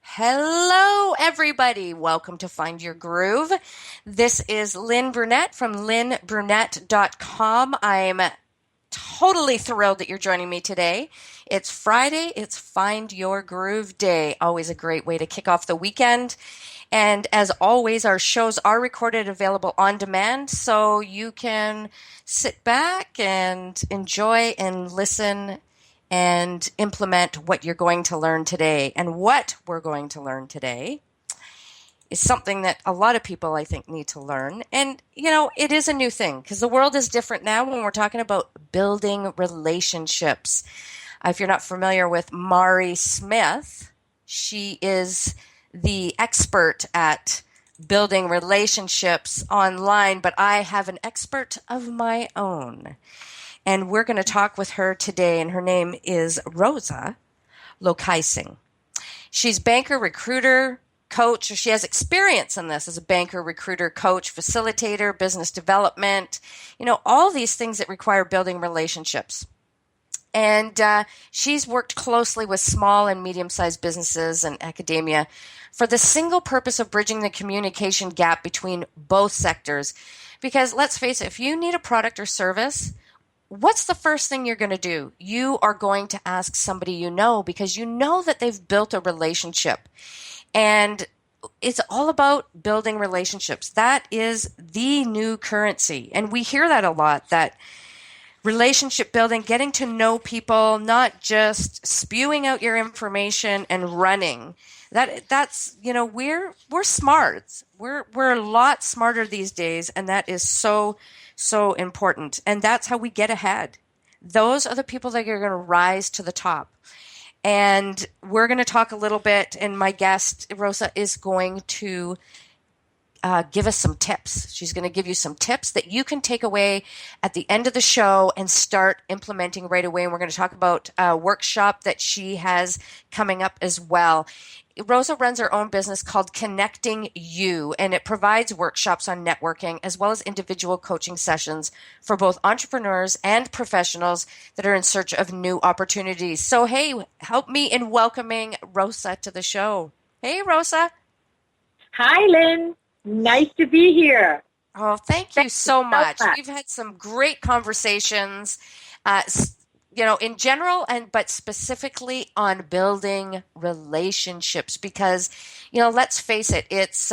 Hello, everybody. Welcome to Find Your Groove. This is Lynn Burnett from lynnburnett.com. I'm totally thrilled that you're joining me today. It's Friday. It's Find Your Groove Day. Always a great way to kick off the weekend. And as always, our shows are recorded, available on demand, so you can sit back and enjoy and listen and implement what you're going to learn today. And what we're going to learn today is something that a lot of people, I think, need to learn. And, you know, it is a new thing because the world is different now when we're talking about building relationships. If you're not familiar with Mari Smith, she is the expert at building relationships online, but I have an expert of my own. And we're going to talk with her today, and her name is Rosa Lokaisingh. She's banker, recruiter, coach. She has experience in this as a banker, recruiter, coach, facilitator, business development, you know, all these things that require building relationships. And she's worked closely with small and medium-sized businesses and academia for the single purpose of bridging the communication gap between both sectors. Because let's face it, if you need a product or service, what's the first thing you're going to do? You are going to ask somebody you know because you know that they've built a relationship. And it's all about building relationships. That is the new currency. And we hear that a lot, that relationship building, getting to know people, not just spewing out your information and running. That's, you know, we're smart. We're a lot smarter these days, and that is so important. And that's how we get ahead. Those are the people that are going to rise to the top. And we're going to talk a little bit, and my guest, Rosa, is going to give us some tips. She's going to give you some tips that you can take away at the end of the show and start implementing right away. And we're going to talk about a workshop that she has coming up as well. Rosa runs her own business called Connecting You, and it provides workshops on networking as well as individual coaching sessions for both entrepreneurs and professionals that are in search of new opportunities. So, hey, help me in welcoming Rosa to the show. Hey, Rosa. Hi, Lynn. Nice to be here. Oh, thank you so much. We've had some great conversations, you know, in general, but specifically on building relationships because, you know, let's face it, it's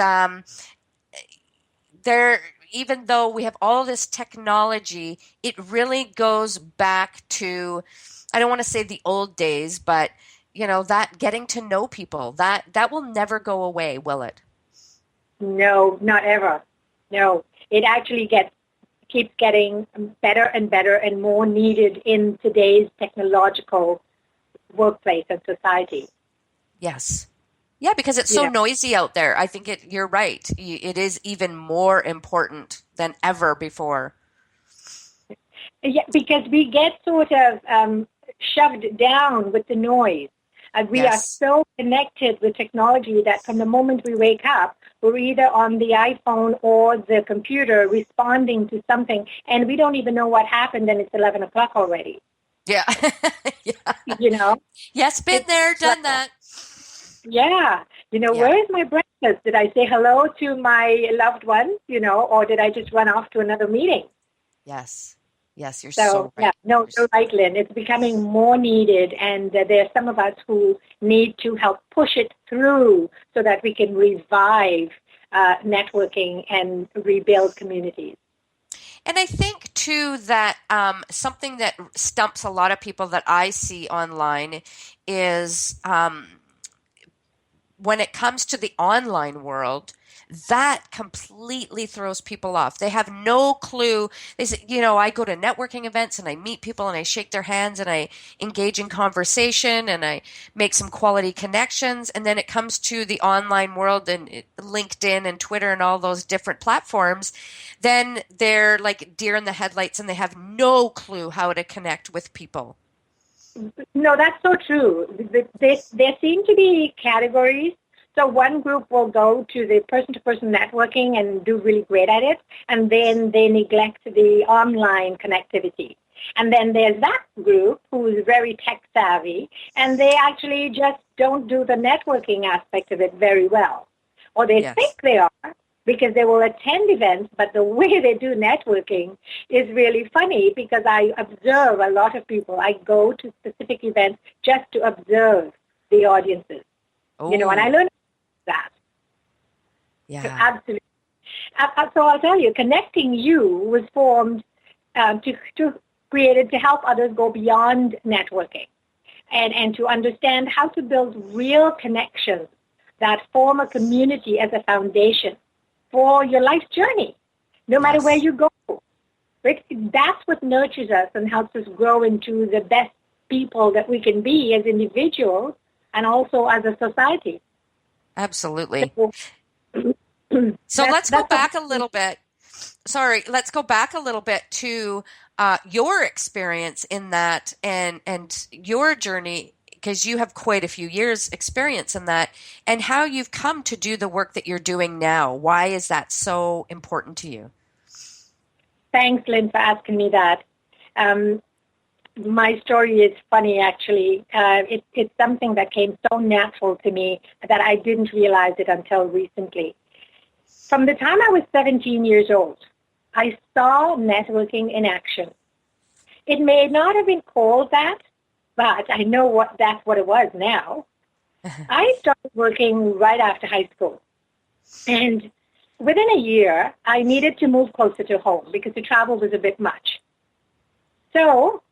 even though we have all this technology, it really goes back to, I don't want to say the old days, but, you know, that getting to know people, that will never go away, will it? No, not ever. No, it actually keeps getting better and better and more needed in today's technological workplace and society. Yes. Yeah, because it's so noisy out there. I think you're right. It is even more important than ever before. Yeah, because we get sort of shoved down with the noise. And we are so connected with technology that from the moment we wake up, we're either on the iPhone or the computer responding to something, and we don't even know what happened, and it's 11 o'clock already. Yeah. Yeah. You know? Yes, been there, done that. Yeah. You know, where is my breakfast? Did I say hello to my loved ones, you know, or did I just run off to another meeting? Yes. Yes, you're so right. Yeah, no, you're right, Lynn. It's becoming more needed, and there are some of us who need to help push it through so that we can revive networking and rebuild communities. And I think, too, that something that stumps a lot of people that I see online is when it comes to the online world, that completely throws people off. They have no clue. They say, you know, I go to networking events and I meet people and I shake their hands and I engage in conversation and I make some quality connections. And then it comes to the online world and LinkedIn and Twitter and all those different platforms. Then they're like deer in the headlights and they have no clue how to connect with people. No, that's so true. There seem to be categories. So one group will go to the person-to-person networking and do really great at it, and then they neglect the online connectivity. And then there's that group who is very tech-savvy, and they actually just don't do the networking aspect of it very well. Or they think they are, because they will attend events, but the way they do networking is really funny because I observe a lot of people. I go to specific events just to observe the audiences, and I learn that. Yeah. So absolutely. So I'll tell you, Connecting You was formed created to help others go beyond networking and to understand how to build real connections that form a community as a foundation for your life journey, no matter where you go. Right? That's what nurtures us and helps us grow into the best people that we can be as individuals and also as a society. Absolutely. So let's go back a little bit. Let's go back a little bit to your experience in that and your journey, because you have quite a few years experience in that, and how you've come to do the work that you're doing now. Why is that so important to you? Thanks, Lynn, for asking me that. My story is funny, actually. It's something that came so natural to me that I didn't realize it until recently. From the time I was 17 years old, I saw networking in action. It may not have been called that, but I know that's what it was now. I started working right after high school. And within a year, I needed to move closer to home because the travel was a bit much. So,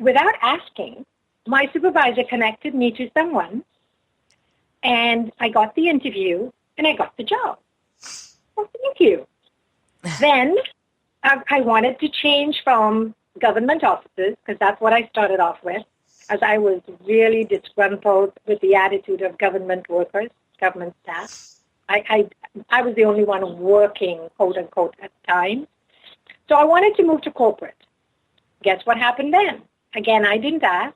without asking, my supervisor connected me to someone, and I got the interview, and I got the job. Well, thank you. Then I wanted to change from government offices, because that's what I started off with, as I was really disgruntled with the attitude of government workers, government staff. I was the only one working, quote unquote, at the time. So I wanted to move to corporate. Guess what happened then? Again, I didn't ask.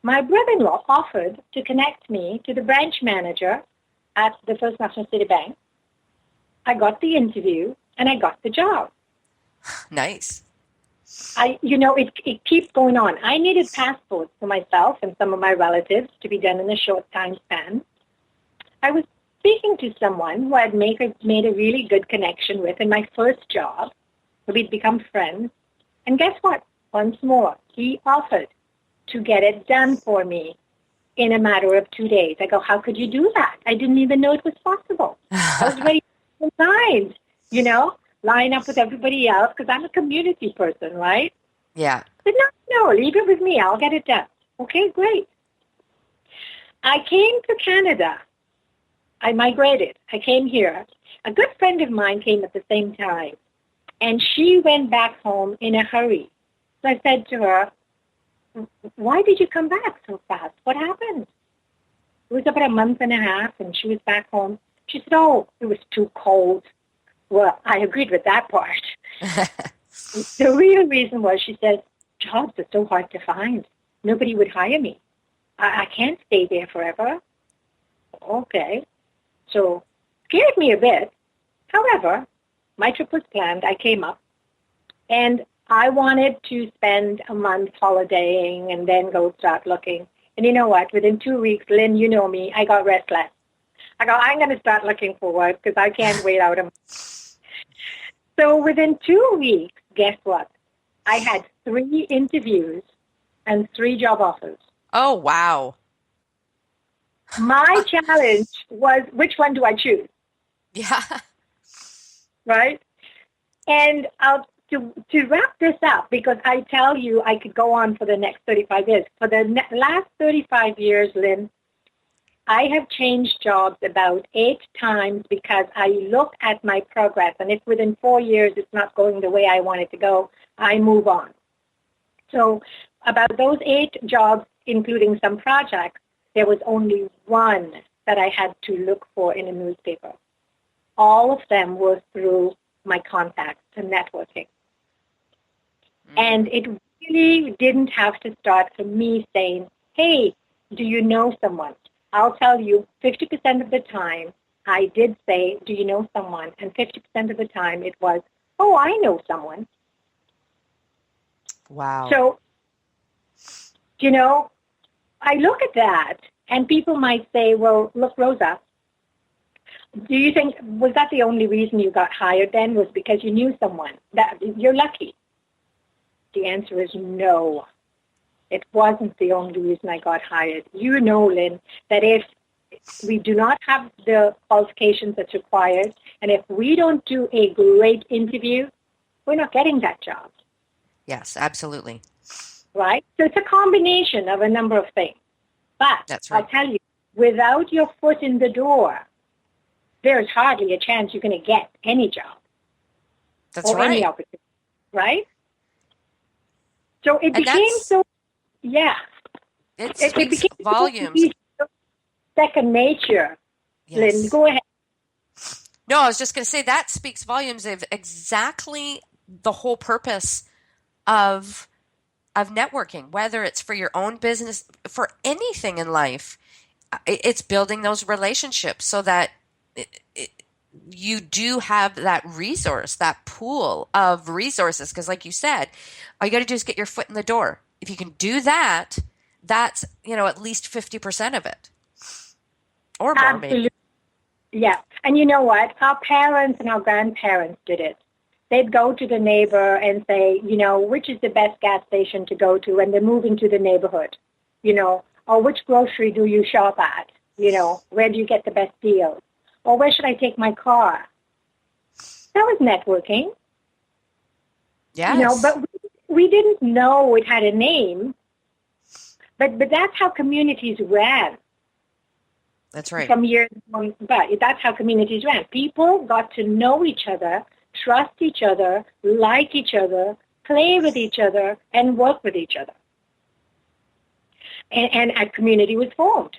My brother-in-law offered to connect me to the branch manager at the First National City Bank. I got the interview and I got the job. Nice. It keeps going on. I needed passports for myself and some of my relatives to be done in a short time span. I was speaking to someone who I'd made a really good connection with in my first job. We'd become friends. And guess what? Once more, he offered to get it done for me in a matter of 2 days. I go, how could you do that? I didn't even know it was possible. I was ready to sign, line up with everybody else because I'm a community person, right? Yeah. But no, leave it with me. I'll get it done. Okay, great. I came to Canada. I migrated. I came here. A good friend of mine came at the same time, and she went back home in a hurry. So I said to her, why did you come back so fast? What happened? It was about a month and a half, and she was back home. She said, oh, it was too cold. Well, I agreed with that part. The real reason was, she said, jobs are so hard to find. Nobody would hire me. I can't stay there forever. Okay. So scared me a bit. However, my trip was planned. I came up, and I wanted to spend a month holidaying and then go start looking. And you know what? Within 2 weeks, Lynn, you know me, I got restless. I go, I'm going to start looking for work because I can't wait out a month. So within 2 weeks, guess what? I had 3 interviews and 3 job offers. Oh, wow. My challenge was, which one do I choose? Yeah. Right? And to wrap this up, because I tell you I could go on for the next 35 years. For the last 35 years, Lynn, I have changed jobs about 8 times because I look at my progress. And if within 4 years it's not going the way I want it to go, I move on. So about those 8 jobs, including some projects, there was only one that I had to look for in a newspaper. All of them were through my contacts and networking. And it really didn't have to start from me saying, hey, do you know someone? I'll tell you, 50% of the time, I did say, do you know someone? And 50% of the time it was, oh, I know someone. Wow. So, I look at that and people might say, well, look, Rosa, do you think, was that the only reason you got hired then, was because you knew someone? That you're lucky. The answer is no. It wasn't the only reason I got hired. You know, Lynn, that if we do not have the qualifications that's required, and if we don't do a great interview, we're not getting that job. Yes, absolutely. Right? So it's a combination of a number of things. But That's right. I'll tell you, without your foot in the door, there's hardly a chance you're going to get any job. That's or right. Any opportunity. Right? So it became It speaks volumes. So second nature. Yes. Lynn, go ahead. No, I was just going to say that speaks volumes of exactly the whole purpose of networking, whether it's for your own business, for anything in life. It's building those relationships so that you do have that resource, that pool of resources. Because like you said, all you got to do is get your foot in the door. If you can do that, that's, at least 50% of it. Or more, Absolutely. maybe. Yeah. And you know what? Our parents and our grandparents did it. They'd go to the neighbor and say, which is the best gas station to go to when they're moving to the neighborhood, or which grocery do you shop at? Where do you get the best deals? Or where should I take my car? That was networking. Yes. But we didn't know it had a name. But that's how communities ran. That's right. Some years on, but that's how communities ran. People got to know each other, trust each other, like each other, play with each other, and work with each other. And a community was formed.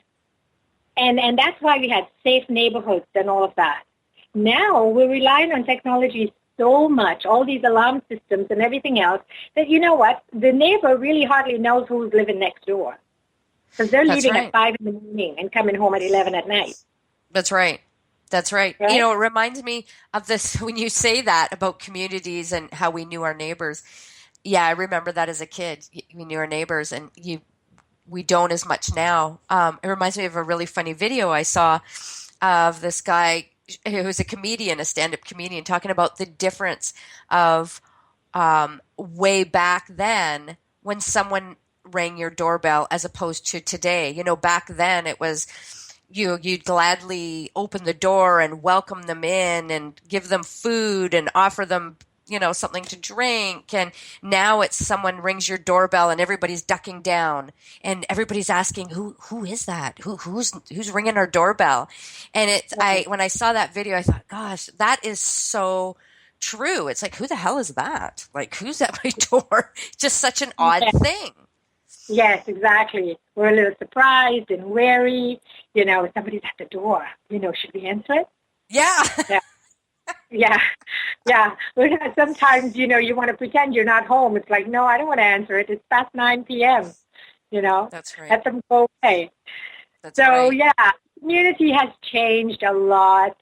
And that's why we had safe neighborhoods and all of that. Now we're relying on technology so much, all these alarm systems and everything else, that you know what? The neighbor really hardly knows who's living next door. Because they're leaving at 5 in the morning and coming home at 11 at night. That's right. That's right. Right? It reminds me of this when you say that about communities and how we knew our neighbors. Yeah, I remember that as a kid. We knew our neighbors, and we don't as much now. It reminds me of a really funny video I saw of this guy who was a comedian, a stand-up comedian, talking about the difference of way back then when someone rang your doorbell as opposed to today. Back then it was you'd gladly open the door and welcome them in and give them food and offer them something to drink. And now it's someone rings your doorbell and everybody's ducking down and everybody's asking who is that, who's ringing our doorbell. And when I saw that video, I thought, gosh, that is so true. It's like, who the hell is that? Like, who's at my door? Just such an odd thing. Yes, exactly. We're a little surprised and wary. Somebody's at the door. Should we answer it? Yeah. Yeah. Sometimes, you want to pretend you're not home. It's like, no, I don't want to answer it. It's past 9 p.m. That's right. Let them go away. That's right. Yeah, community has changed a lot.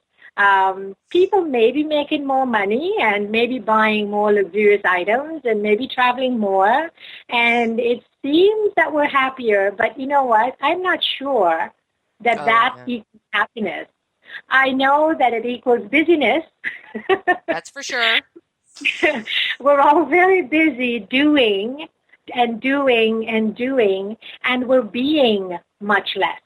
People may be making more money and maybe buying more luxurious items and maybe traveling more. And it seems that we're happier. But you know what? I'm not sure that equals happiness. I know that it equals busyness. That's for sure. We're all very busy doing, and we're being much less.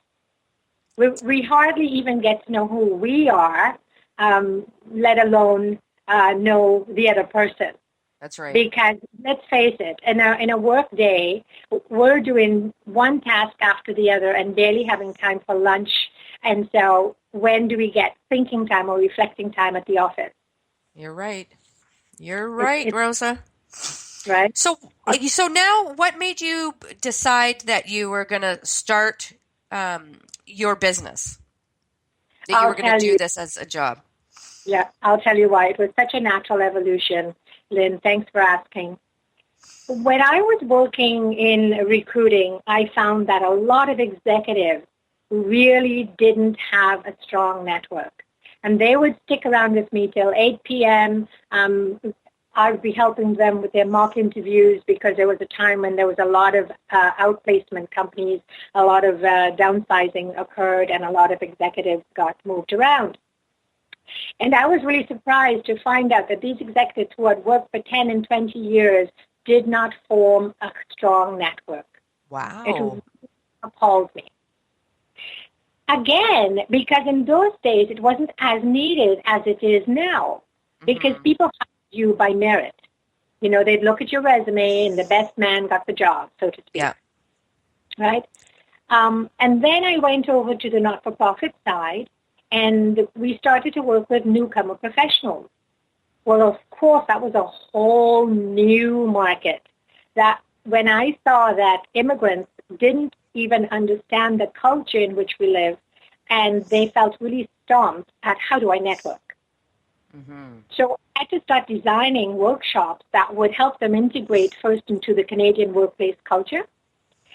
We hardly even get to know who we are, let alone know the other person. That's right. Because let's face it, in a work day, we're doing one task after the other and barely having time for lunch. And so when do we get thinking time or reflecting time at the office? You're right. You're right, Rosa. Right. So now what made you decide that you were going to start your business? That you were going to do this as a job? Yeah, I'll tell you why. It was such a natural evolution. Lynn, thanks for asking. When I was working in recruiting, I found that a lot of executives really didn't have a strong network. And they would stick around with me till 8 p.m. I would be helping them with their mock interviews because there was a time when there was a lot of outplacement companies, a lot of downsizing occurred, and a lot of executives got moved around. And I was really surprised to find out that these executives who had worked for 10 and 20 years did not form a strong network. Wow. It appalled me. Again, because in those days it wasn't as needed as it is now, because people hired you by merit. You know, they'd look at your resume and the best man got the job, so to speak. Yeah. Right? And then I went over to the not-for-profit side, and we started to work with newcomer professionals. Well, of course, that was a whole new market. That when I saw that immigrants didn't even understand the culture in which we live, and they felt really stumped at how do I network. So I had to start designing workshops that would help them integrate first into the Canadian workplace culture,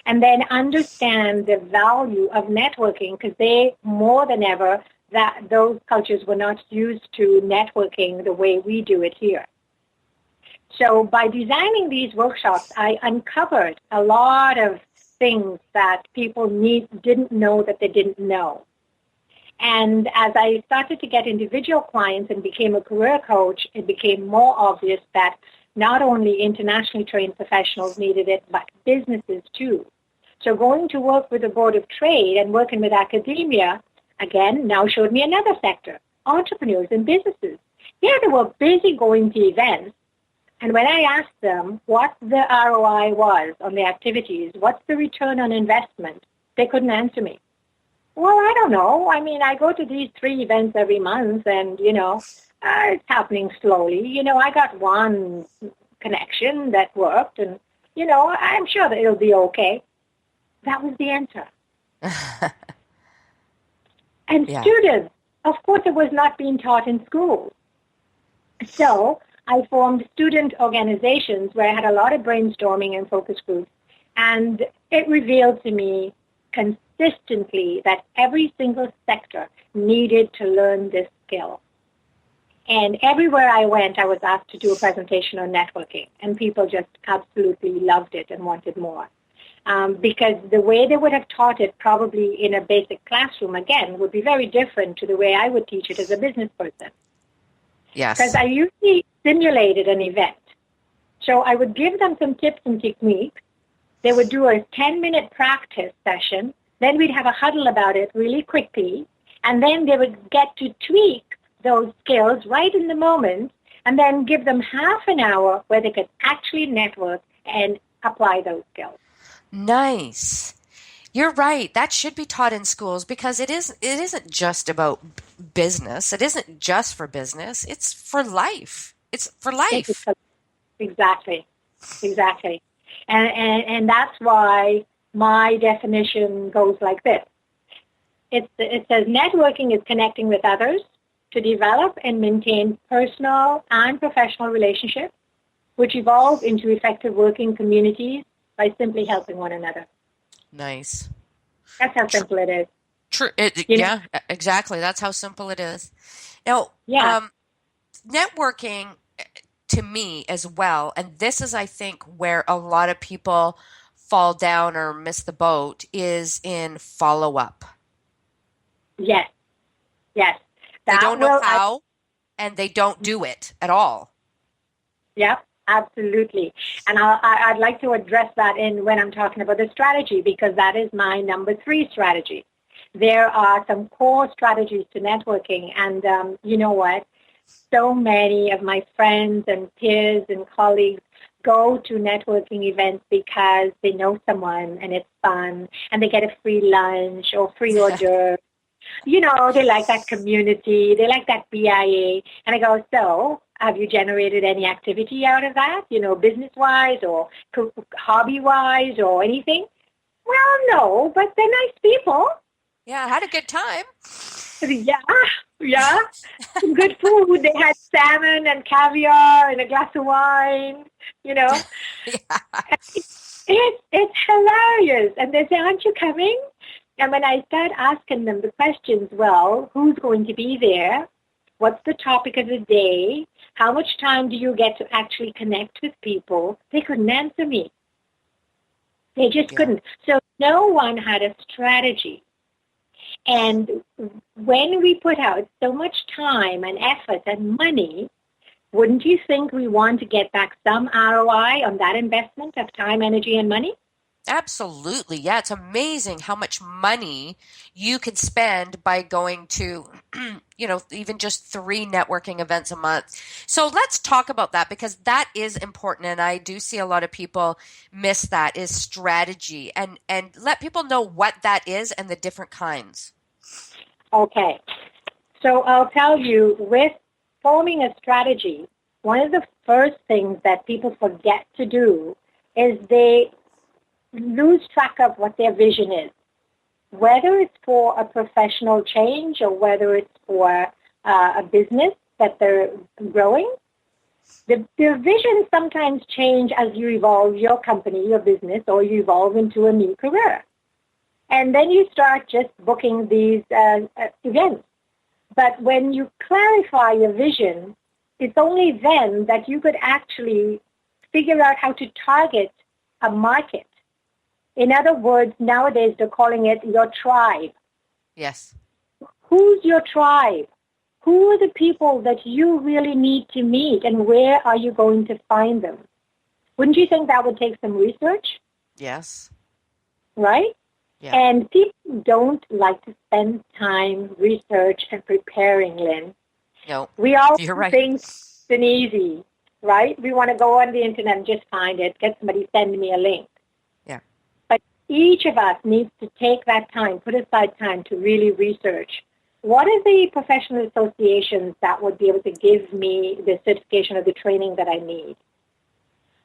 and then understand the value of networking, because they, more than ever, that those cultures were not used to networking the way we do it here. So by designing these workshops, I uncovered a lot of things that people didn't know that they didn't know. And as I started to get individual clients and became a career coach, it became more obvious that not only internationally trained professionals needed it, but businesses too. So going to work with the Board of Trade and working with academia, again, now showed me another sector, entrepreneurs and businesses. Yeah, they were busy going to events. And when I asked them what the ROI was on the activities, what's the return on investment, they couldn't answer me. Well, I don't know. I mean, I go to these 3 events every month and, it's happening slowly. I got one connection that worked and, I'm sure that it'll be okay. That was the answer. And students, of course, it was not being taught in schools. So I formed student organizations where I had a lot of brainstorming and focus groups. And it revealed to me consistently that every single sector needed to learn this skill. And everywhere I went, I was asked to do a presentation on networking. And people just absolutely loved it and wanted more. Because the way they would have taught it probably in a basic classroom, again, would be very different to the way I would teach it as a business person. Yes. Because I usually simulated an event. So I would give them some tips and techniques. They would do a 10-minute practice session. Then we'd have a huddle about it really quickly. And then they would get to tweak those skills right in the moment and then give them half an hour where they could actually network and apply those skills. Nice. You're right. That should be taught in schools because it isn't just about business. It isn't just for business. It's for life. It's for life. Exactly. And that's why my definition goes like this. It says networking is connecting with others to develop and maintain personal and professional relationships, which evolve into effective working communities by simply helping one another. Nice. That's how simple it is. True. Exactly. That's how simple it is. Now, networking to me as well, and this is, I think, where a lot of people fall down or miss the boat, is in follow-up. Yes. They don't know how, and they don't do it at all. Yep. Absolutely. And I'd like to address that when I'm talking about the strategy, because that is my number 3 strategy. There are some core strategies to networking. And you know what? So many of my friends and peers and colleagues go to networking events because they know someone and it's fun and they get a free lunch or free hors d'oeuvre. They like that community. They like that BIA. And I go, so have you generated any activity out of that, business-wise or hobby-wise or anything? Well, no, but they're nice people. Yeah, I had a good time. Yeah, Yeah, some good food. They had salmon and caviar and a glass of wine, you know. Yeah. It's hilarious. And they say, aren't you coming? And when I start asking them the questions, well, who's going to be there? What's the topic of the day? How much time do you get to actually connect with people? They couldn't answer me. They just Yeah. couldn't. So no one had a strategy. And when we put out so much time and effort and money, wouldn't you think we want to get back some ROI on that investment of time, energy, and money? Absolutely. Yeah, it's amazing how much money you could spend by going to, even just 3 networking events a month. So let's talk about that because that is important. And I do see a lot of people miss that is strategy and let people know what that is and the different kinds. Okay. So I'll tell you, with forming a strategy, one of the first things that people forget to do is they lose track of what their vision is, whether it's for a professional change or whether it's for a business that they're growing. The vision sometimes change as you evolve your company, your business, or you evolve into a new career. And then you start just booking these events. But when you clarify your vision, it's only then that you could actually figure out how to target a market. In other words, nowadays they're calling it your tribe. Yes. Who's your tribe? Who are the people that you really need to meet and where are you going to find them? Wouldn't you think that would take some research? Yes. Right? Yeah. And people don't like to spend time research and preparing, Lynn. No, We all you're right. think it's an easy, right? We want to go on the internet and just find it, get somebody send me a link. Yeah. But each of us needs to take that time, put aside time to really research. What are the professional associations that would be able to give me the certification or the training that I need?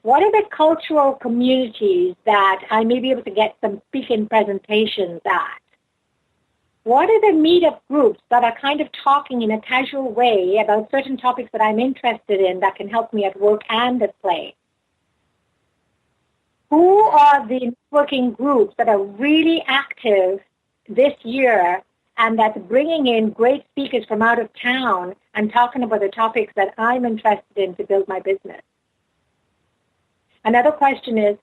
What are the cultural communities that I may be able to get some speaking presentations at? What are the meetup groups that are kind of talking in a casual way about certain topics that I'm interested in that can help me at work and at play? Who are the networking groups that are really active this year and that's bringing in great speakers from out of town and talking about the topics that I'm interested in to build my business? Another question is,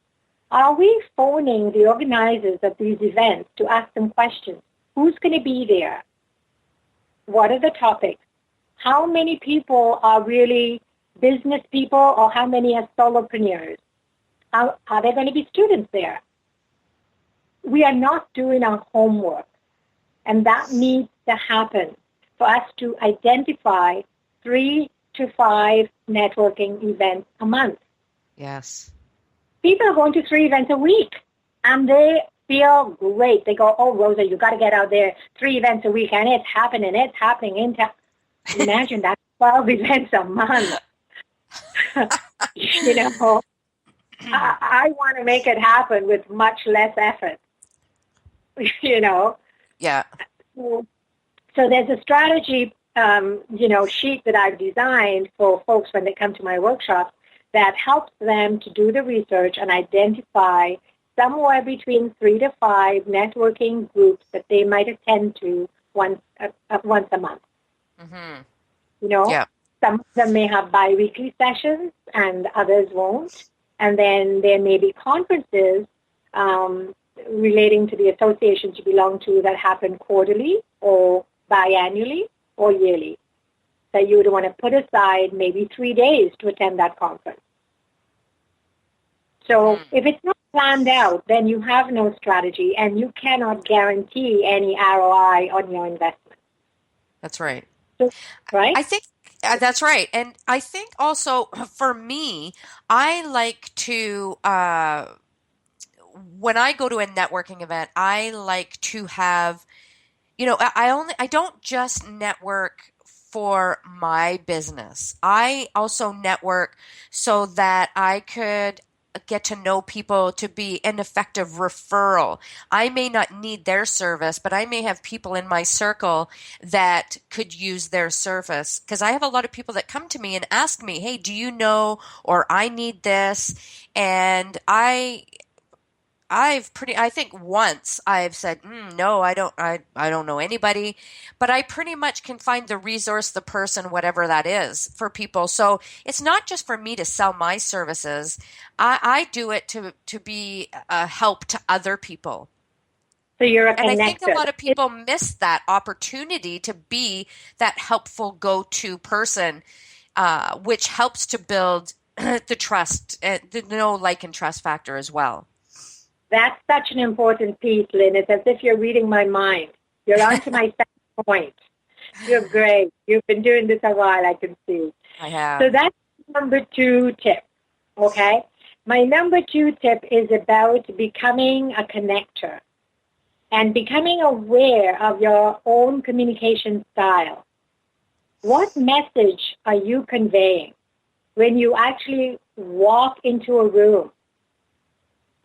are we phoning the organizers of these events to ask them questions? Who's going to be there? What are the topics? How many people are really business people or how many are solopreneurs? Are there going to be students there? We are not doing our homework, and that needs to happen for us to identify 3 to 5 networking events a month. Yes. People are going to 3 events a week, and they feel great. They go, oh, Rosa, you got to get out there 3 events a week, and it's happening in town. Imagine that, 12 events a month. I want to make it happen with much less effort, Yeah. So there's a strategy, sheet that I've designed for folks when they come to my workshops that helps them to do the research and identify somewhere between 3 to 5 networking groups that they might attend to once a month. Mm-hmm. Yeah. Some of them may have bi-weekly sessions and others won't. And then there may be conferences relating to the associations you belong to that happen quarterly or biannually or yearly. So you would want to put aside maybe 3 days to attend that conference. So if it's not planned out, then you have no strategy and you cannot guarantee any ROI on your investment. That's right. So, right? I think that's right. And I think also for me, I like to, when I go to a networking event, I like to have, I don't just network for my business. I also network so that I could get to know people to be an effective referral. I may not need their service, but I may have people in my circle that could use their service, because I have a lot of people that come to me and ask me, hey, do you know, or I need this. And I think once I've said, no, I don't know anybody, but I pretty much can find the resource, the person, whatever that is for people. So it's not just for me to sell my services. I do it to be a help to other people. So you're a And I think a connector. lot of people miss that opportunity to be that helpful go-to person, which helps to build the trust, the know, like, and trust factor as well. That's such an important piece, Lynn. It's as if you're reading my mind. You're on to my second point. You're great. You've been doing this a while, I can see. I have. So that's number 2 tip, okay? My number 2 tip is about becoming a connector and becoming aware of your own communication style. What message are you conveying when you actually walk into a room?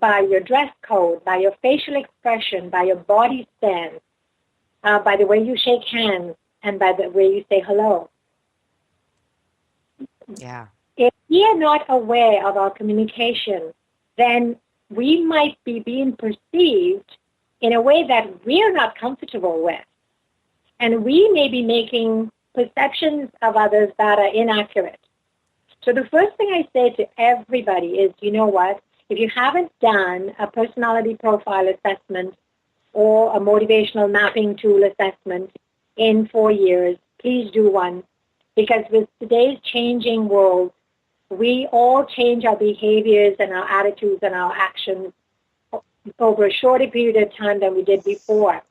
By your dress code, by your facial expression, by your body stance, by the way you shake hands, and by the way you say hello. Yeah. If we are not aware of our communication, then we might be being perceived in a way that we're not comfortable with. And we may be making perceptions of others that are inaccurate. So the first thing I say to everybody is, you know what? If you haven't done a personality profile assessment or a motivational mapping tool assessment in 4 years, please do one. Because with today's changing world, we all change our behaviors and our attitudes and our actions over a shorter period of time than we did before.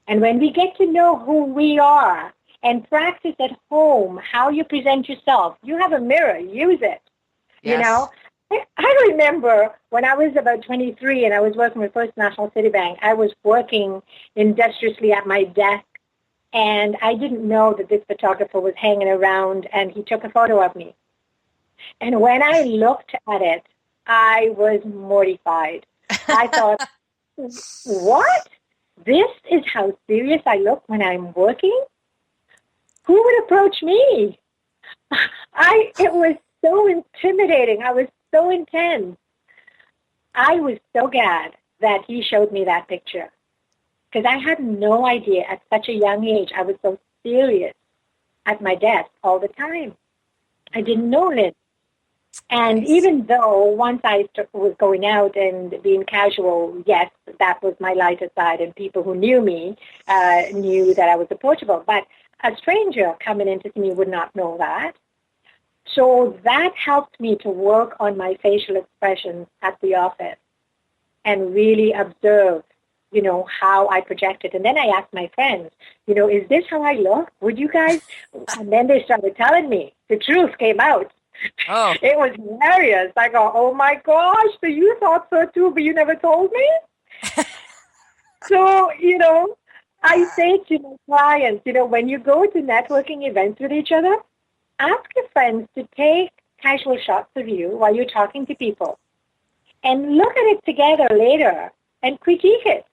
And when we get to know who we are and practice at home how you present yourself, you have a mirror, use it. Yes. You know? I remember when I was about 23 and I was working with First National City Bank, I was working industriously at my desk, and I didn't know that this photographer was hanging around, and he took a photo of me. And when I looked at it, I was mortified. I thought, what? This is how serious I look when I'm working? Who would approach me? It was so intimidating. I was so intense. I was so glad that he showed me that picture, because I had no idea at such a young age I was so serious at my desk all the time. I didn't know it. And even though once I was going out and being casual, yes, that was my lighter side, and people who knew me knew that I was approachable. But a stranger coming in to see me would not know that. So that helped me to work on my facial expressions at the office and really observe, how I projected. And then I asked my friends, is this how I look? Would you guys? And then they started telling me. The truth came out. Oh. It was hilarious. I go, oh my gosh, so you thought so too, but you never told me? So, I say to my clients, when you go to networking events with each other, ask your friends to take casual shots of you while you're talking to people and look at it together later and critique it.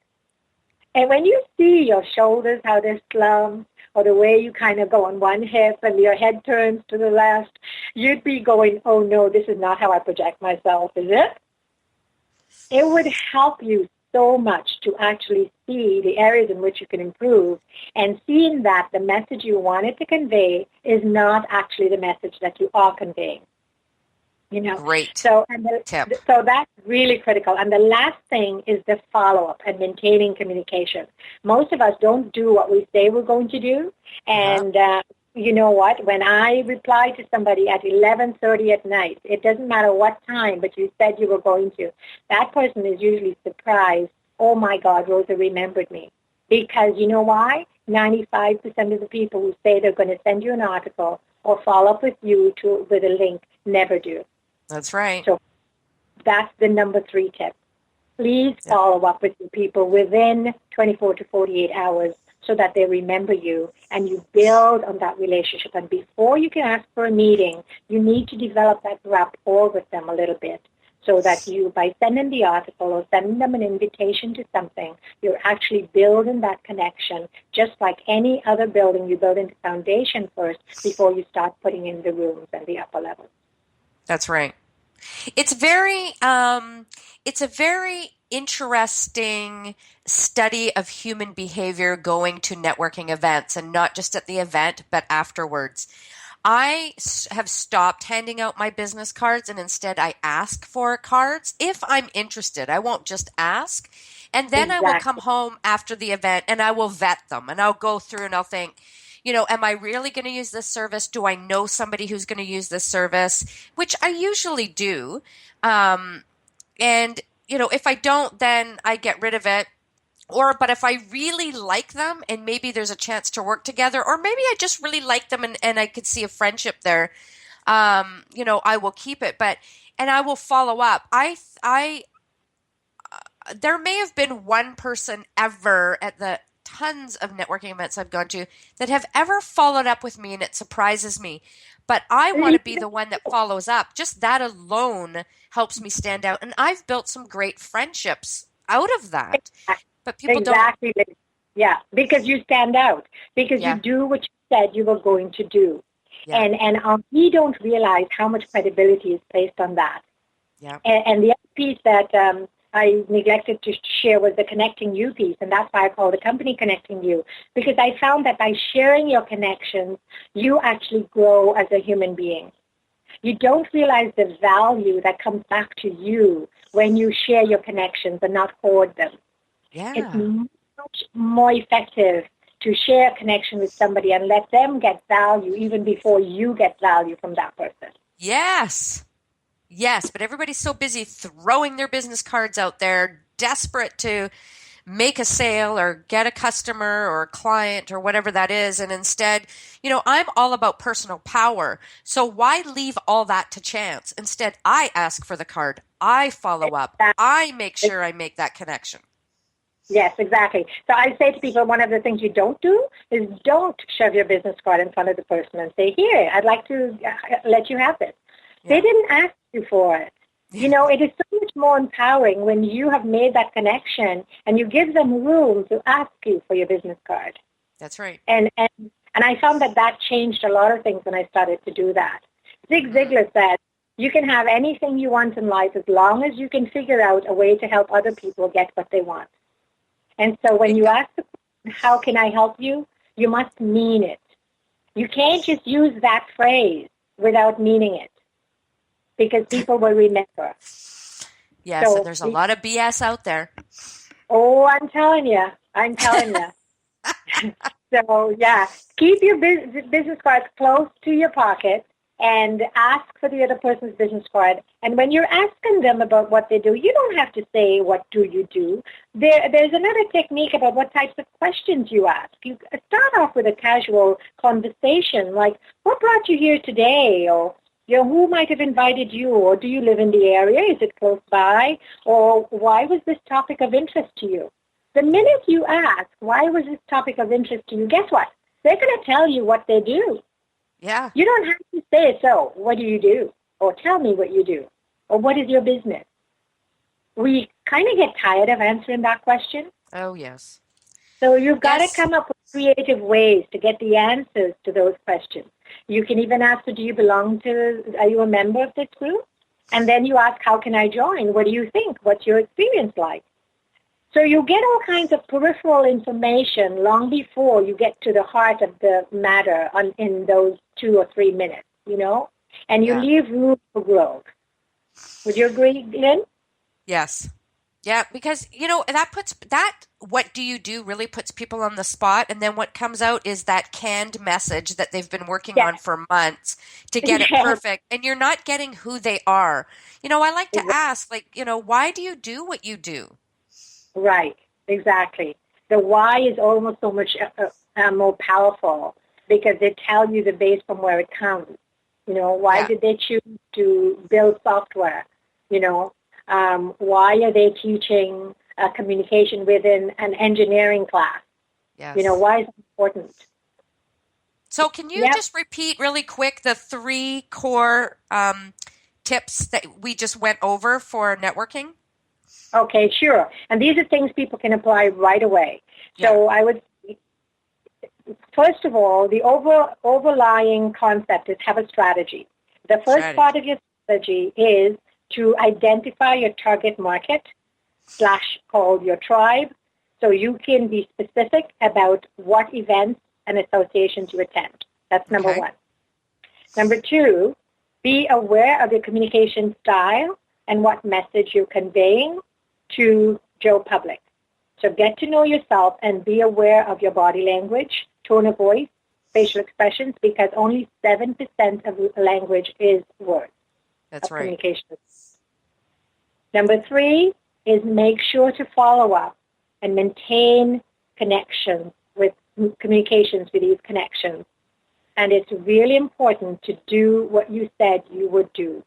And when you see your shoulders, how they're slumped, or the way you kind of go on one hip and your head turns to the left, you'd be going, oh no, this is not how I project myself, is it? It would help you so much to actually see the areas in which you can improve, and seeing that the message you wanted to convey is not actually the message that you are conveying. Great so tip. So that's really critical. And the last thing is the follow-up and maintaining communication. Most of us don't do what we say we're going to do. And you know what? When I reply to somebody at 11:30 at night, it doesn't matter what time, but you said you were going to, that person is usually surprised. Oh, my God, Rosa remembered me. Because you know why? 95% of the people who say they're going to send you an article or follow up with you with a link never do. That's right. So that's the number 3 tip. Please follow up with your people within 24 to 48 hours so that they remember you and you build on that relationship. And before you can ask for a meeting, you need to develop that rapport with them a little bit so that you, by sending the article or sending them an invitation to something, you're actually building that connection, just like any other building. You build into foundation first before you start putting in the rooms and the upper levels. That's right. It's it's a very interesting study of human behavior going to networking events, and not just at the event, but afterwards. Have stopped handing out my business cards, and instead I ask for cards if I'm interested. I won't just ask. And then I will come Exactly. home after the event and I will vet them, and I'll go through and I'll think, am I really going to use this service? Do I know somebody who's going to use this service? Which I usually do. And, if I don't, then I get rid of it. But if I really like them and maybe there's a chance to work together, or maybe I just really like them and I could see a friendship there, I will keep it. And I will follow up. There may have been one person ever at the tons of networking events I've gone to that have ever followed up with me, and it surprises me. But I want to be the one that follows up. Just that alone helps me stand out. And I've built some great friendships out of that. But people exactly. don't. Yeah, because you stand out, because Yeah. you do what you said you were going to do. Yeah. And we don't realize how much credibility is placed on that. Yeah. And the other piece that I neglected to share was the connecting you piece, and that's why I call the company Connecting You, because I found that by sharing your connections, you actually grow as a human being. You don't realize the value that comes back to you when you share your connections and not hoard them. Yeah. It's much more effective to share a connection with somebody and let them get value even before you get value from that person. Yes. Yes, but everybody's so busy throwing their business cards out there, desperate to make a sale or get a customer or a client or whatever that is. And instead, I'm all about personal power. So why leave all that to chance? Instead, I ask for the card. I follow up. I make sure I make that connection. Yes, exactly. So I say to people, one of the things you don't do is don't shove your business card in front of the person and say, here, I'd like to let you have this. Yeah. They didn't ask you for it. Yeah. It is so much more empowering when you have made that connection and you give them room to ask you for your business card. That's right. And I found that changed a lot of things when I started to do that. Zig Ziglar said, you can have anything you want in life as long as you can figure out a way to help other people get what they want. And so when you ask the question, how can I help you? You must mean it. You can't just use that phrase without meaning it, because people will remember. Yes, so, and there's a lot of BS out there. Oh, I'm telling you. So, yeah, keep your business cards close to your pocket and ask for the other person's business card. And when you're asking them about what they do, you don't have to say, what do you do? There's another technique about what types of questions you ask. You start off with a casual conversation, like, what brought you here today? Or, who might have invited you? Or do you live in the area? Is it close by? Or why was this topic of interest to you? The minute you ask, why was this topic of interest to you, guess what? They're going to tell you what they do. Yeah. You don't have to say, so, what do you do? Or tell me what you do. Or what is your business? We kind of get tired of answering that question. Oh, yes. So you've got to come up with creative ways to get the answers to those questions. You can even ask, are you a member of this group? And then you ask, how can I join? What do you think? What's your experience like? So you get all kinds of peripheral information long before you get to the heart of the matter in those 2 or 3 minutes, and you leave room for growth. Would you agree, Lynn? Yes. Yeah, because, what do you do really puts people on the spot. And then what comes out is that canned message that they've been working on for months to get it perfect. And you're not getting who they are. I like to ask, why do you do what you do? Right, exactly. The why is almost so much more powerful because they tell you the base from where it comes. Why did they choose to build software? Why are they teaching communication within an engineering class? Yes. Why is it important? So can you just repeat really quick the 3 core tips that we just went over for networking? Okay, sure. And these are things people can apply right away. So I would, first of all, the overlying concept is have a strategy. The first part of your strategy is to identify your target market / called your tribe, so you can be specific about what events and associations you attend. That's number one. Number two, be aware of your communication style and what message you're conveying to Joe public. So get to know yourself and be aware of your body language, tone of voice, facial expressions, because only 7% of language is words. That's right. Communication. Number three is make sure to follow up and maintain connections with communications with these connections. And it's really important to do what you said you would do.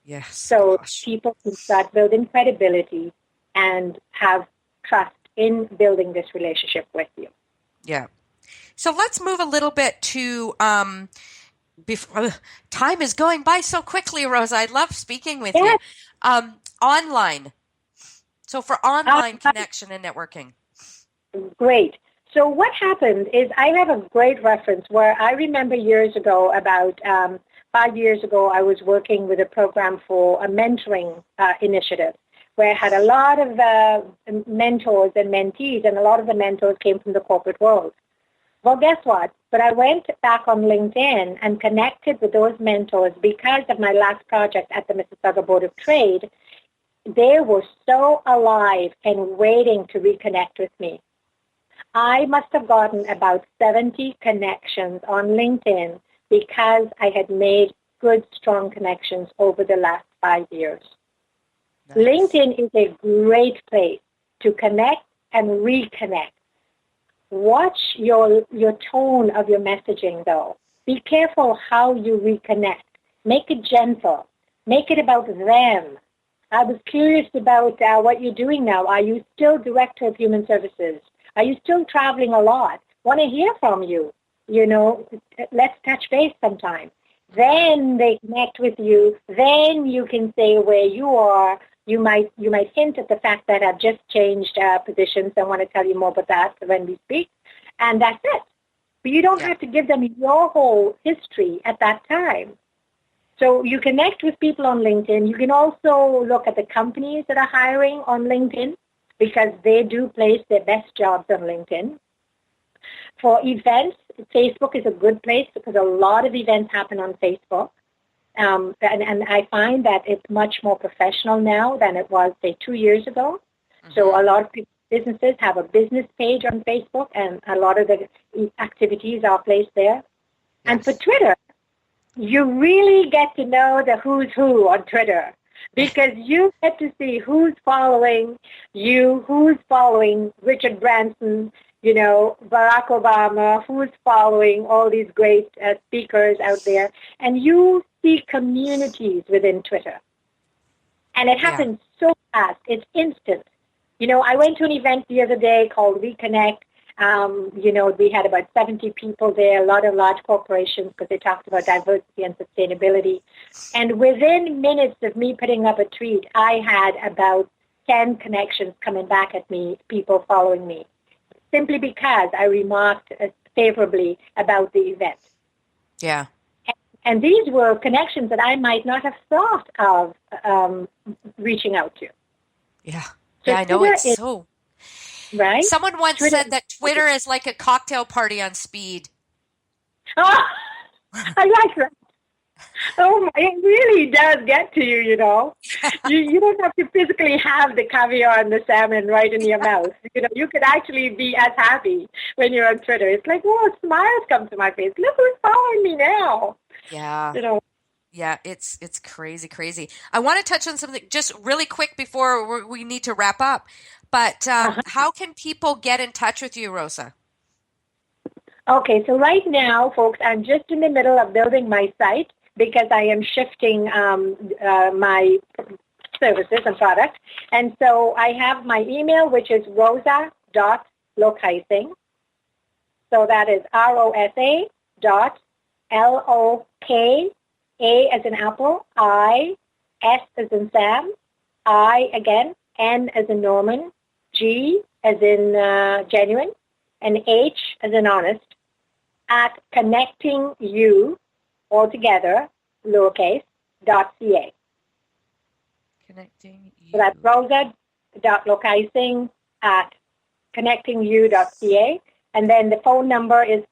Yes. So people can start building credibility and have trust in building this relationship with you. Yeah. So let's move a little bit to time is going by so quickly, Rosa. I love speaking with you. Online. So for online connection and networking. Great. So what happened is I have a great reference where I remember years ago, about 5 years ago, I was working with a program for a mentoring initiative where I had a lot of mentors and mentees, and a lot of the mentors came from the corporate world. Well, guess what? But I went back on LinkedIn and connected with those mentors because of my last project at the Mississauga Board of Trade. They were so alive and waiting to reconnect with me. I must have gotten about 70 connections on LinkedIn because I had made good, strong connections over the last 5 years. Nice. LinkedIn is a great place to connect and reconnect. Watch your tone of your messaging, though. Be careful how you reconnect. Make it gentle. Make it about them. I was curious about what you're doing now. Are you still Director of Human Services? Are you still traveling a lot? Want to hear from you. You know, let's touch base sometime. Then they connect with you. Then you can say where you are. You might hint at the fact that I've just changed positions. I want to tell you more about that when we speak. And that's it. But you don't have to give them your whole history at that time. So you connect with people on LinkedIn. You can also look at the companies that are hiring on LinkedIn because they do place their best jobs on LinkedIn. For events, Facebook is a good place because a lot of events happen on Facebook. And I find that it's much more professional now than it was, say, 2 years ago. Mm-hmm. So a lot of businesses have a business page on Facebook, and a lot of the activities are placed there. Yes. And for Twitter, you really get to know the who's who on Twitter because you get to see who's following you, who's following Richard Branson, you know, Barack Obama, who's following all these great speakers out there. And you see communities within Twitter. And it happens so fast. It's instant. You know, I went to an event the other day called Reconnect. You know, we had about 70 people there, a lot of large corporations because they talked about diversity and sustainability. And within minutes of me putting up a tweet, I had about 10 connections coming back at me, people following me, simply because I remarked favorably about the event. Yeah. And these were connections that I might not have thought of reaching out to. Yeah. So yeah, I know it's so... Right? Someone once said that Twitter is like a cocktail party on speed. Oh, I like that. Oh, it really does get to you, you know. You don't have to physically have the caviar and the salmon right in your mouth. You know, you could actually be as happy when you're on Twitter. It's like, whoa, smiles come to my face. Look who's following me now. Yeah. You know. Yeah, it's crazy, crazy. I want to touch on something just really quick before we need to wrap up. But how can people get in touch with you, Rosa? Okay, so right now, folks, I'm just in the middle of building my site because I am shifting my services and products. And so I have my email, which is rosa.lokaisingh. So that is ROSA.LOKA as in apple, I, S as in Sam, I again, N as in Norman, G as in genuine, and H as in honest, at connecting you altogether, lowercase, .ca. Connecting you. So that's Rosa.Lokaisingh at connectingyou.ca. And then the phone number is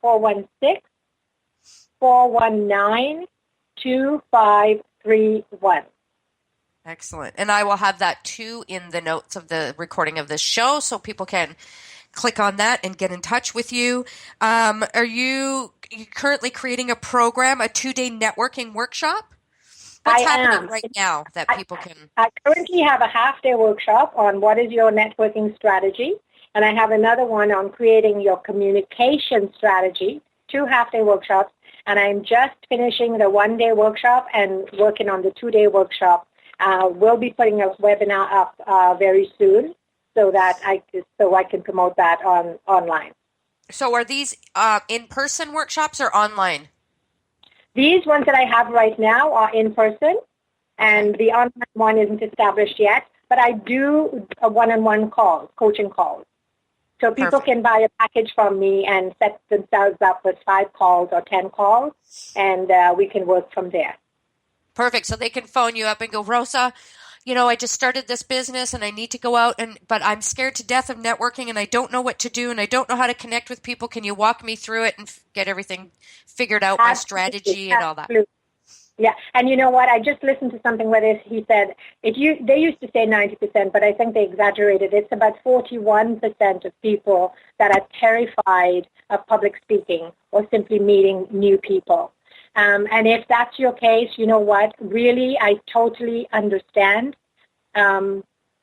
416-419-2531. Excellent. And I will have that too in the notes of the recording of this show so people can click on that and get in touch with you. Are you currently creating a program, a 2-day networking workshop? What's happening right now that people can... I currently have a half-day workshop on what is your networking strategy, and I have another one on creating your communication strategy, 2 half-day workshops, and I'm just finishing the 1-day workshop and working on the 2-day workshop. We'll be putting a webinar up very soon so that I can promote that online. So are these in-person workshops or online? These ones that I have right now are in person, and the online one isn't established yet, but I do a one-on-one calls, coaching calls. So people can buy a package from me and set themselves up with 5 calls or 10 calls, and we can work from there. Perfect. So they can phone you up and go, Rosa, I just started this business and I need to go out, but I'm scared to death of networking and I don't know what to do and I don't know how to connect with people. Can you walk me through it and get everything figured out, my strategy and all that? Yeah, and you know what? I just listened to something where he said, they used to say 90%, but I think they exaggerated. It's about 41% of people that are terrified of public speaking or simply meeting new people. And if that's your case, you know what? Really, I totally understand.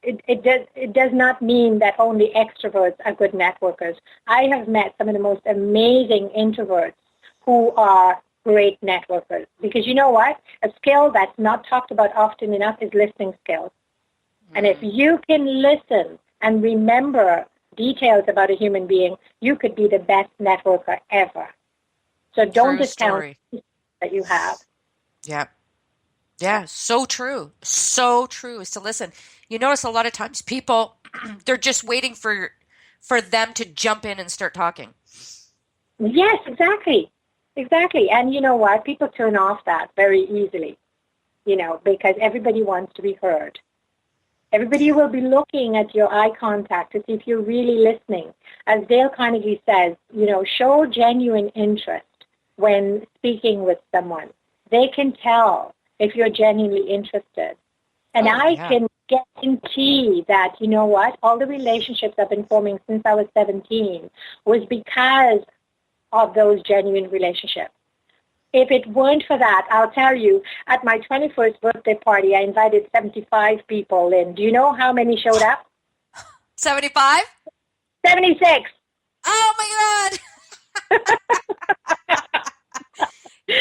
It does not mean that only extroverts are good networkers. I have met some of the most amazing introverts who are great networkers. Because you know what? A skill that's not talked about often enough is listening skills. And if you can listen and remember details about a human being, you could be the best networker ever. So don't discount that you have. Yeah. Yeah, so true. So true is to listen. You notice a lot of times people, they're just waiting for them to jump in and start talking. Yes, exactly. Exactly. And you know what? People turn off that very easily, because everybody wants to be heard. Everybody will be looking at your eye contact to see if you're really listening. As Dale Carnegie says, show genuine interest when speaking with someone. They can tell if you're genuinely interested. And I can guarantee that, you know what, all the relationships I've been forming since I was 17 was because of those genuine relationships. If it weren't for that, I'll tell you, at my 21st birthday party, I invited 75 people in. Do you know how many showed up? 75? 76. Oh, my God.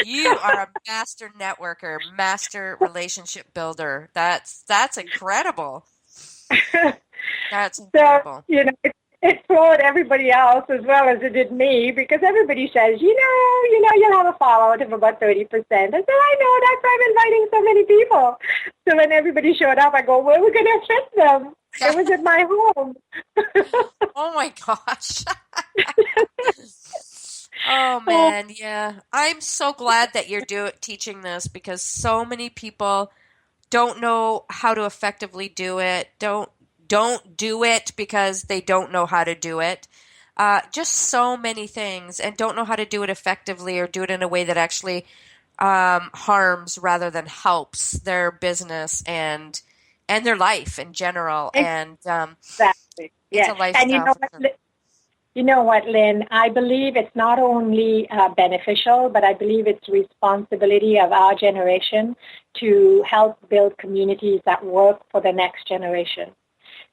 You are a master networker, master relationship builder. That's incredible. That's incredible. So, it flowed everybody else as well as it did me, because everybody says, you'll have a fallout of about 30%. I said, I know, that's why I'm inviting so many people. So when everybody showed up, I go, where are we going to fit them? It was at my home. Oh, my gosh. Oh, man, yeah. I'm so glad that you're teaching this, because so many people don't know how to effectively do it, don't do it because they don't know how to do it. Just so many things, and don't know how to do it effectively or do it in a way that actually harms rather than helps their business and their life in general. And exactly. It's a lifestyle. And you know what, Lynn? I believe it's not only beneficial, but I believe it's responsibility of our generation to help build communities that work for the next generation.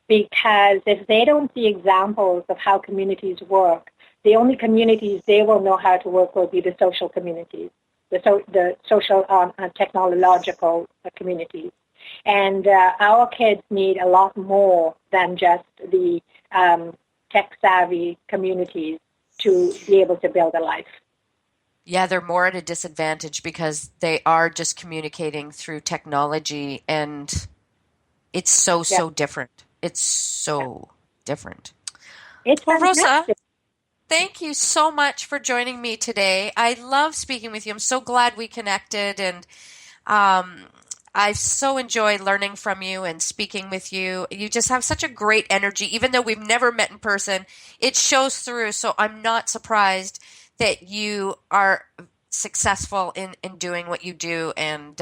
Because if they don't see examples of how communities work, the only communities they will know how to work will be the social communities, the social and technological communities. And our kids need a lot more than just the tech-savvy communities to be able to build a life. Yeah, they're more at a disadvantage because they are just communicating through technology and it's so, Yeah, so different. It's yeah. so different. It's Well, Rosa, fantastic. thank you so much for joining me today. I love speaking with you. I'm so glad we connected, and um, I so enjoy learning from you and speaking with you. You just have such a great energy, even though we've never met in person. It shows through. So I'm not surprised that you are successful in doing what you do, and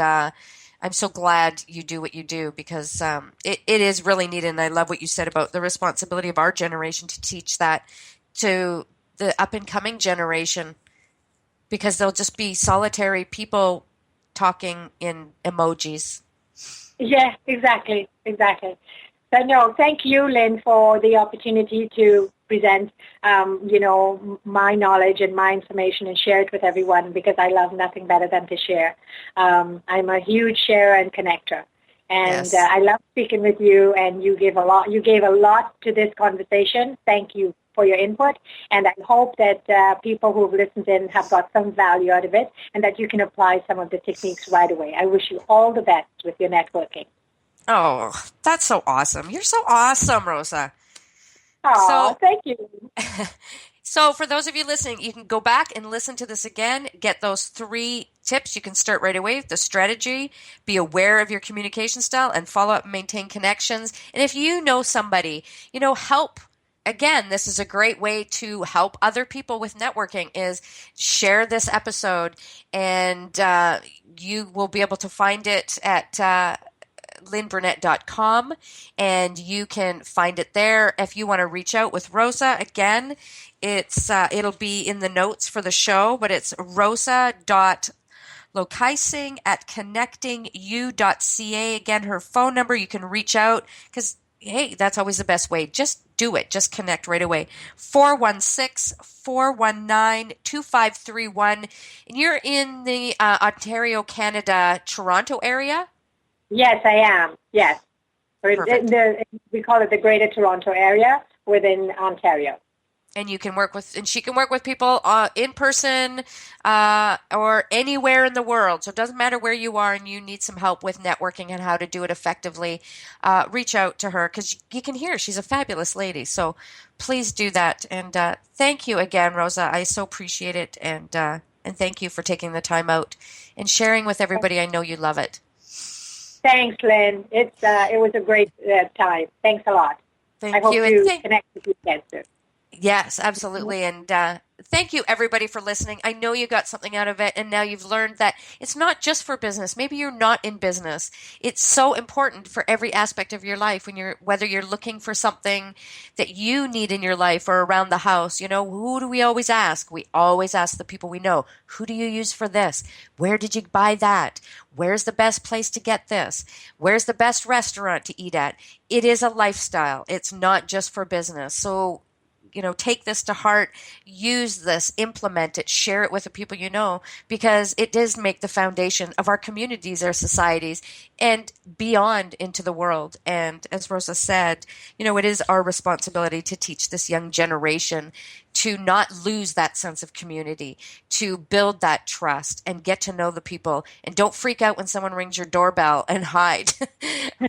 I'm so glad you do what you do because it is really needed. And I love what you said about the responsibility of our generation to teach that to the up and coming generation because they'll just be solitary people talking in emojis. Yeah, exactly, exactly. So no, thank you, Lynn, for the opportunity to present, my knowledge and my information and share it with everyone because I love nothing better than to share. I'm a huge sharer and connector, and Yes. I love speaking with you. And you gave a lot. You gave a lot to this conversation. Thank you for your input, and I hope that people who've listened in have got some value out of it, and that you can apply some of the techniques right away. I wish you all the best with your networking. Oh, that's so awesome. You're so awesome, Rosa. Oh, So, thank you. so for those of you listening, you can go back and listen to this again, get those 3 tips. You can start right away with the strategy, be aware of your communication style, and follow up and maintain connections. And if you know somebody, help. Again, this is a great way to help other people with networking is share this episode and you will be able to find it at lynnburnett.com and you can find it there. If you want to reach out with Rosa, again, it'll be in the notes for the show, but it's rosa.lokaisingh at connectingu.ca. Again, her phone number, you can reach out because, hey, that's always the best way. Just do it. Just connect right away. 416-419-2531. And you're in the Ontario, Canada, Toronto area? Yes, I am. Yes. Perfect. We call it the Greater Toronto Area within Ontario. And you can work with, and she can work with people in person or anywhere in the world. So it doesn't matter where you are and you need some help with networking and how to do it effectively. Reach out to her because you can hear she's a fabulous lady. So please do that. And thank you again, Rosa. I so appreciate it. And thank you for taking the time out and sharing with everybody. I know you love it. Thanks, Lynn. It was a great time. Thanks a lot. I Thank hope you. And to connect with you again soon. yes, absolutely. And thank you, everybody, for listening. I know you got something out of it, and now you've learned that it's not just for business. Maybe you're not in business. It's so important for every aspect of your life whether you're looking for something that you need in your life or around the house. Who do we always ask? We always ask the people we know. Who do you use for this? Where did you buy that? Where's the best place to get this? Where's the best restaurant to eat at? It is a lifestyle. It's not just for business. So take this to heart, use this, implement it, share it with the people you know, because it does make the foundation of our communities, our societies, and beyond into the world. And as Rosa said, it is our responsibility to teach this young generation to not lose that sense of community, to build that trust and get to know the people. And don't freak out when someone rings your doorbell and hide.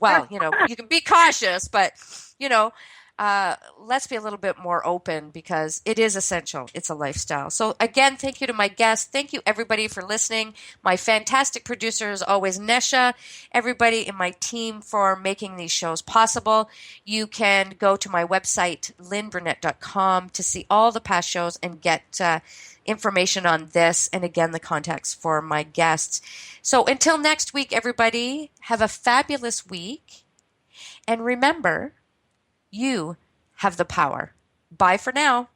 Well, you can be cautious, but, you know, let's be a little bit more open because it is essential. It's a lifestyle. So again, thank you to my guests. Thank you everybody for listening. My fantastic producer is always Nesha. Everybody in my team for making these shows possible. You can go to my website, lynnburnett.com, to see all the past shows and get information on this. And again, the contacts for my guests. So until next week, everybody, have a fabulous week. And remember, you have the power. Bye for now.